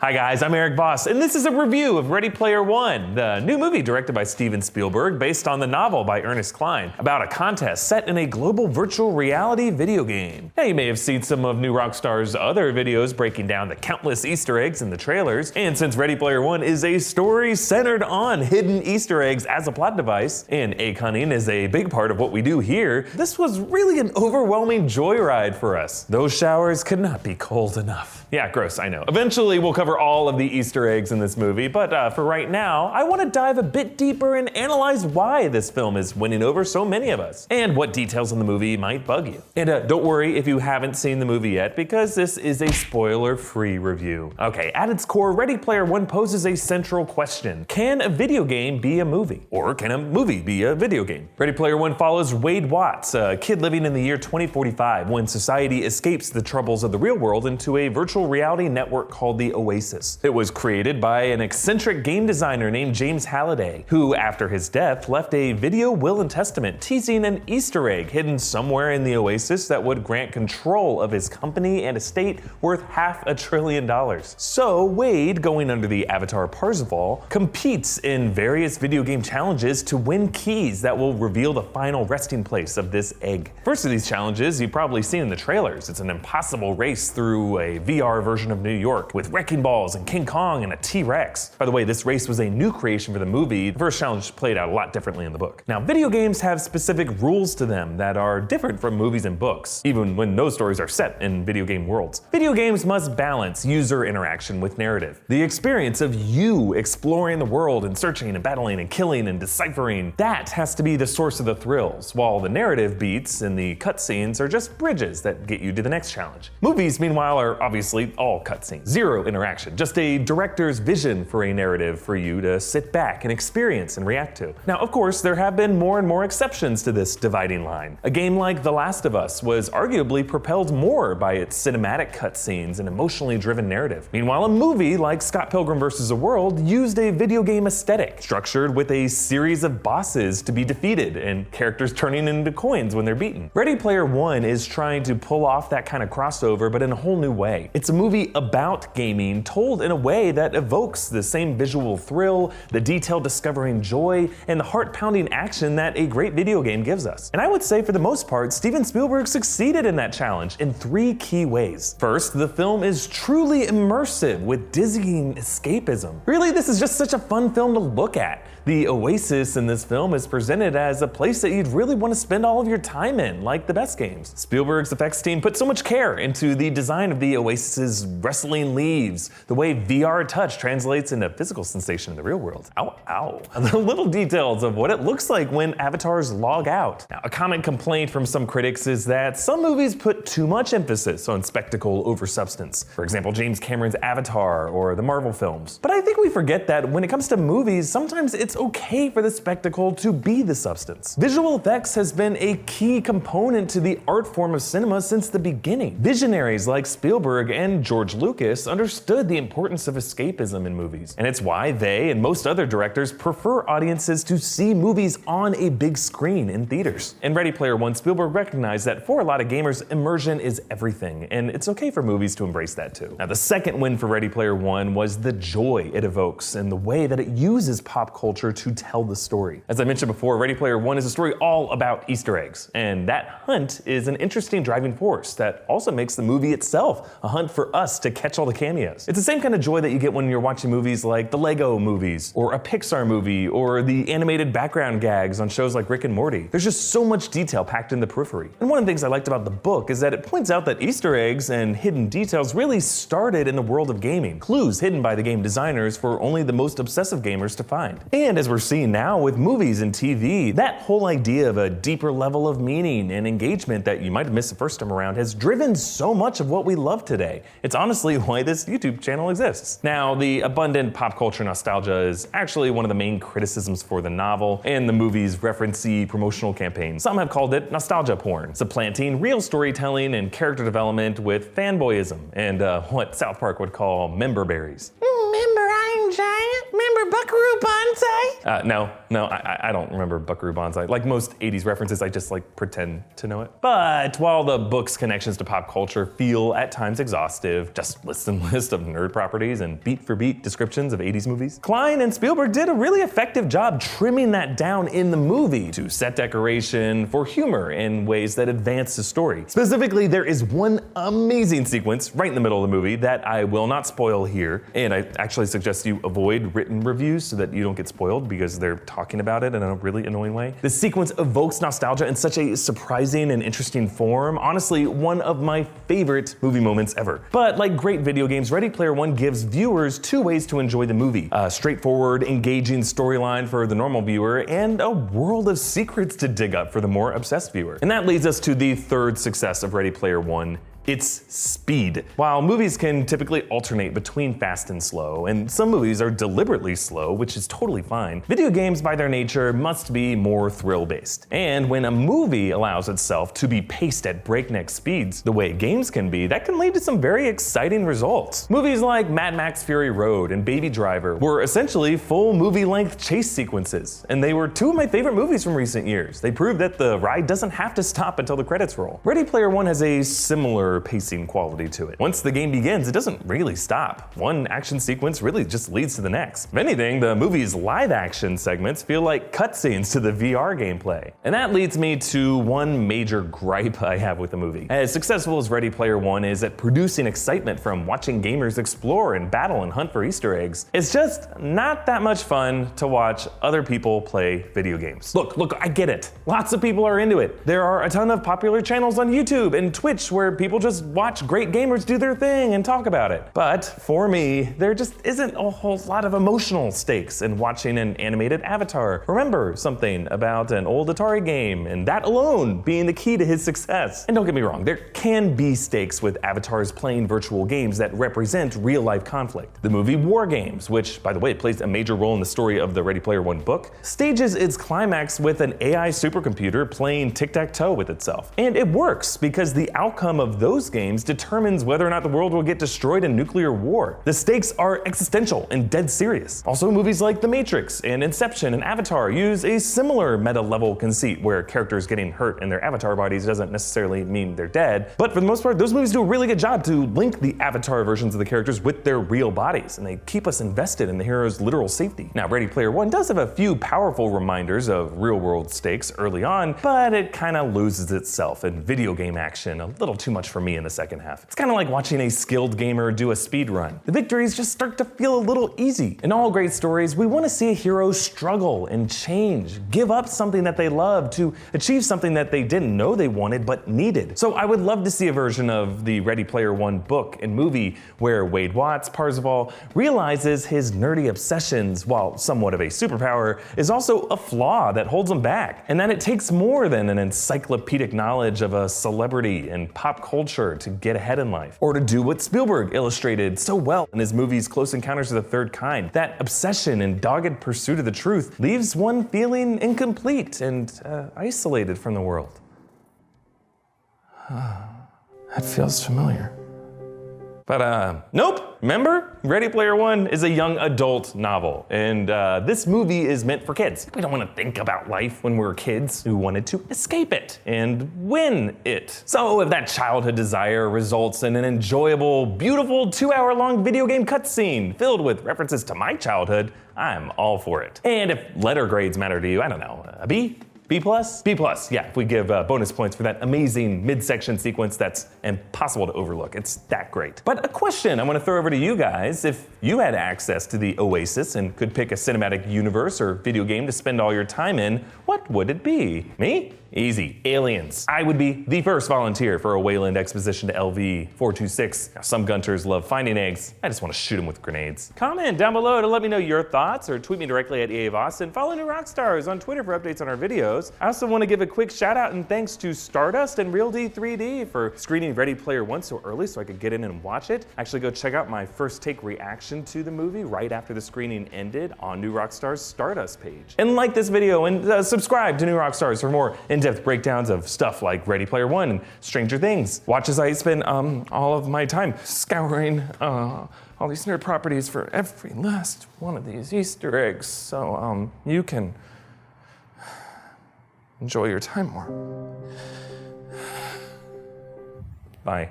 Hi guys, I'm Erik Voss, and this is a review of Ready Player One, the new movie directed by Steven Spielberg based on the novel by Ernest Cline about a contest set in a global virtual reality video game. Now you may have seen some of New Rockstars' other videos breaking down the countless Easter eggs in the trailers, and since Ready Player One is a story centered on hidden Easter eggs as a plot device, and egg hunting is a big part of what we do here, this was really an overwhelming joyride for us. Those showers could not be cold enough. Yeah, gross, I know. Eventually we'll cover all of the Easter eggs in this movie, but for right now, I want to dive a bit deeper and analyze why this film is winning over so many of us, and what details in the movie might bug you. And don't worry if you haven't seen the movie yet, because this is a spoiler-free review. Okay, at its core, Ready Player One poses a central question. Can a video game be a movie? Or can a movie be a video game? Ready Player One follows Wade Watts, a kid living in the year 2045 when society escapes the troubles of the real world into a virtual reality network called the Oasis. It was created by an eccentric game designer named James Halliday, who after his death left a video will and testament teasing an Easter egg hidden somewhere in the Oasis that would grant control of his company and estate worth $500 billion. So Wade, going under the avatar Parzival, competes in various video game challenges to win keys that will reveal the final resting place of this egg. First of these challenges you've probably seen in the trailers. It's an impossible race through a VR version of New York with wrecking balls and King Kong and a T-Rex. By the way, this race was a new creation for the movie. The first challenge played out a lot differently in the book. Now, video games have specific rules to them that are different from movies and books, even when those stories are set in video game worlds. Video games must balance user interaction with narrative. The experience of you exploring the world and searching and battling and killing and deciphering, that has to be the source of the thrills, while the narrative beats and the cutscenes are just bridges that get you to the next challenge. Movies, meanwhile, are obviously all cutscenes. Zero interaction, just a director's vision for a narrative for you to sit back and experience and react to. Now, of course, there have been more and more exceptions to this dividing line. A game like The Last of Us was arguably propelled more by its cinematic cutscenes and emotionally driven narrative. Meanwhile, a movie like Scott Pilgrim vs. the World used a video game aesthetic, structured with a series of bosses to be defeated and characters turning into coins when they're beaten. Ready Player One is trying to pull off that kind of crossover, but in a whole new way. It's a movie about gaming told in a way that evokes the same visual thrill, the detailed discovering joy, and the heart-pounding action that a great video game gives us. And I would say for the most part, Steven Spielberg succeeded in that challenge in three key ways. First, the film is truly immersive with dizzying escapism. Really, this is just such a fun film to look at. The Oasis in this film is presented as a place that you'd really want to spend all of your time in, like the best games. Spielberg's effects team put so much care into the design of the Oasis's rustling leaves, the way VR touch translates into physical sensation in the real world. Ow, ow. The little details of what it looks like when avatars log out. Now, a common complaint from some critics is that some movies put too much emphasis on spectacle over substance. For example, James Cameron's Avatar or the Marvel films. But I think we forget that when it comes to movies, sometimes it's okay for the spectacle to be the substance. Visual effects has been a key component to the art form of cinema since the beginning. Visionaries like Spielberg and George Lucas understood the importance of escapism in movies, and it's why they and most other directors prefer audiences to see movies on a big screen in theaters. In Ready Player One, Spielberg recognized that for a lot of gamers, immersion is everything, and it's okay for movies to embrace that too. Now, the second win for Ready Player One was the joy it evokes and the way that it uses pop culture to tell the story. As I mentioned before, Ready Player One is a story all about Easter eggs, and that hunt is an interesting driving force that also makes the movie itself a hunt for us to catch all the cameos. It's the same kind of joy that you get when you're watching movies like the Lego movies, or a Pixar movie, or the animated background gags on shows like Rick and Morty. There's just so much detail packed in the periphery. And one of the things I liked about the book is that it points out that Easter eggs and hidden details really started in the world of gaming, clues hidden by the game designers for only the most obsessive gamers to find. And as we're seeing now with movies and TV, that whole idea of a deeper level of meaning and engagement that you might have missed the first time around has driven so much of what we love today. It's honestly why this YouTube channel exists. Now, the abundant pop culture nostalgia is actually one of the main criticisms for the novel and the movie's reference-y promotional campaign. Some have called it nostalgia porn, supplanting real storytelling and character development with fanboyism and what South Park would call member berries. Member Iron Giant? Member Buck Buckaroo Banzai? No, I don't remember Buckaroo Banzai. Like most 80s references, I just like pretend to know it. But while the book's connections to pop culture feel at times exhaustive, just list and list of nerd properties and beat for beat descriptions of 80s movies, Cline and Spielberg did a really effective job trimming that down in the movie to set decoration for humor in ways that advance the story. Specifically, there is one amazing sequence right in the middle of the movie that I will not spoil here, and I actually suggest you avoid written reviews so that you don't get spoiled because they're talking about it in a really annoying way. This sequence evokes nostalgia in such a surprising and interesting form. Honestly, one of my favorite movie moments ever. But like great video games, Ready Player One gives viewers two ways to enjoy the movie. A straightforward, engaging storyline for the normal viewer, and a world of secrets to dig up for the more obsessed viewer. And that leads us to the third success of Ready Player One. It's speed. While movies can typically alternate between fast and slow, and some movies are deliberately slow, which is totally fine, video games by their nature must be more thrill-based. And when a movie allows itself to be paced at breakneck speeds, the way games can be, that can lead to some very exciting results. Movies like Mad Max Fury Road and Baby Driver were essentially full movie-length chase sequences, and they were two of my favorite movies from recent years. They prove that the ride doesn't have to stop until the credits roll. Ready Player One has a similar pacing quality to it. Once the game begins, it doesn't really stop. One action sequence really just leads to the next. If anything, the movie's live action segments feel like cutscenes to the VR gameplay. And that leads me to one major gripe I have with the movie. As successful as Ready Player One is at producing excitement from watching gamers explore and battle and hunt for Easter eggs, it's just not that much fun to watch other people play video games. Look, I get it. Lots of people are into it. There are a ton of popular channels on YouTube and Twitch where people just watch great gamers do their thing and talk about it. But for me, there just isn't a whole lot of emotional stakes in watching an animated avatar remember something about an old Atari game, and that alone being the key to his success. And don't get me wrong, there can be stakes with avatars playing virtual games that represent real-life conflict. The movie War Games, which, by the way, plays a major role in the story of the Ready Player One book, stages its climax with an AI supercomputer playing tic-tac-toe with itself. And it works because the outcome of those games determines whether or not the world will get destroyed in nuclear war. The stakes are existential and dead serious. Also, movies like The Matrix and Inception and Avatar use a similar meta-level conceit where characters getting hurt in their avatar bodies doesn't necessarily mean they're dead. But for the most part, those movies do a really good job to link the avatar versions of the characters with their real bodies, and they keep us invested in the hero's literal safety. Now, Ready Player One does have a few powerful reminders of real-world stakes early on, but it kind of loses itself in video game action a little too much for me in the second half. It's kind of like watching a skilled gamer do a speed run. The victories just start to feel a little easy. In all great stories, we want to see a hero struggle and change, give up something that they love to achieve something that they didn't know they wanted but needed. So I would love to see a version of the Ready Player One book and movie where Wade Watts, Parzival, realizes his nerdy obsessions, while somewhat of a superpower, is also a flaw that holds him back, and that it takes more than an encyclopedic knowledge of a celebrity and pop culture to get ahead in life, or to do what Spielberg illustrated so well in his movies Close Encounters of the Third Kind. That obsession and dogged pursuit of the truth leaves one feeling incomplete and isolated from the world. That feels familiar. But nope, remember? Ready Player One is a young adult novel, and this movie is meant for kids. We don't want to think about life when we were kids who wanted to escape it and win it. So if that childhood desire results in an enjoyable, beautiful 2-hour-long video game cutscene filled with references to my childhood, I'm all for it. And if letter grades matter to you, I don't know, a B? B+? B+, yeah, if we give bonus points for that amazing midsection sequence that's impossible to overlook. It's that great. But a question I want to throw over to you guys. If you had access to the Oasis and could pick a cinematic universe or video game to spend all your time in, what would it be? Me? Easy. Aliens. I would be the first volunteer for a Wayland exposition to LV-426. Now, some Gunters love finding eggs. I just want to shoot them with grenades. Comment down below to let me know your thoughts, or tweet me directly at Erik Voss, and follow New Rockstars on Twitter for updates on our videos. I also want to give a quick shout out and thanks to Stardust and RealD3D for screening Ready Player One so early so I could get in and watch it. Actually, go check out my first take reaction to the movie right after the screening ended on New Rockstars Stardust page. And like this video and subscribe subscribe to New Rockstars for more in-depth breakdowns of stuff like Ready Player One and Stranger Things. Watch as I spend all of my time scouring all these nerd properties for every last one of these Easter eggs, so you can enjoy your time more. Bye.